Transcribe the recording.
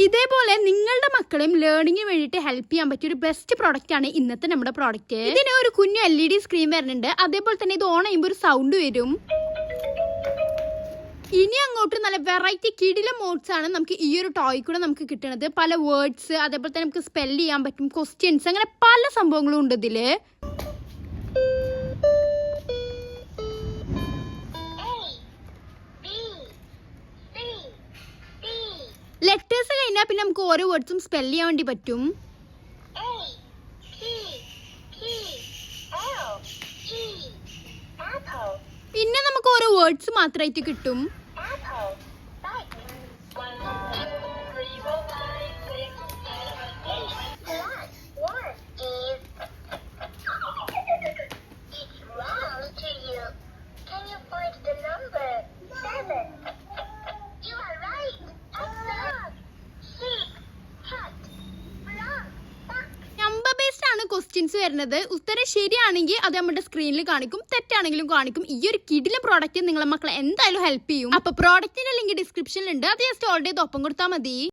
ഇതേപോലെ നിങ്ങളുടെ മക്കളെയും ലേണിംഗിന് വേണ്ടിയിട്ട് ഹെൽപ്പ് ചെയ്യാൻ പറ്റിയ ഒരു ബെസ്റ്റ് പ്രോഡക്റ്റ് ആണ് ഇന്നത്തെ നമ്മുടെ പ്രോഡക്റ്റ്. ഇതിന് ഒരു കുഞ്ഞു LED സ്ക്രീൻ വരുന്നുണ്ട്. അതേപോലെ തന്നെ ഇത് ഓൺ ചെയ്യുമ്പോൾ ഒരു സൗണ്ട് വരും. ഇനി അങ്ങോട്ട് നല്ല വെറൈറ്റി കിടില മോഡ്സ് ആണ് നമുക്ക് ഈ ഒരു ടോയ് കൂടെ നമുക്ക് കിട്ടുന്നത്. പല വേർഡ്സ്, അതേപോലെ തന്നെ നമുക്ക് സ്പെൽ ചെയ്യാൻ പറ്റും, ക്വസ്റ്റ്യൻസ്, അങ്ങനെ പല സംഭവങ്ങളും ഉണ്ട് ഇതില്. ലെറ്റേഴ്സ് കഴിഞ്ഞാൽ പിന്നെ നമുക്ക് ഓരോ വേർഡ്സും സ്പെൽ ചെയ്യാൻ വേണ്ടി പറ്റും. പിന്നെ നമുക്ക് ഓരോ വേർഡ്സ് മാത്രമായിട്ട് കിട്ടും. ക്വസ്റ്റ്യൻസ് വരുന്നത് ഉത്തരം ശരിയാണെങ്കിൽ അത് നമ്മുടെ സ്ക്രീനിൽ കാണിക്കും, തെറ്റാണെങ്കിലും കാണിക്കും. ഈ ഒരു കിടിലൻ പ്രോഡക്റ്റ് നിങ്ങളെ മക്കളെ എന്തായാലും ഹെൽപ്പ് ചെയ്യും. അപ്പൊ പ്രോഡക്റ്റിന്റെ ലിങ്ക് ഡിസ്ക്രിപ്ഷനിലുണ്ട്. അത് ജസ്റ്റ് ഓൾറെഡി ഒപ്പം കൊടുത്താൽ മതി.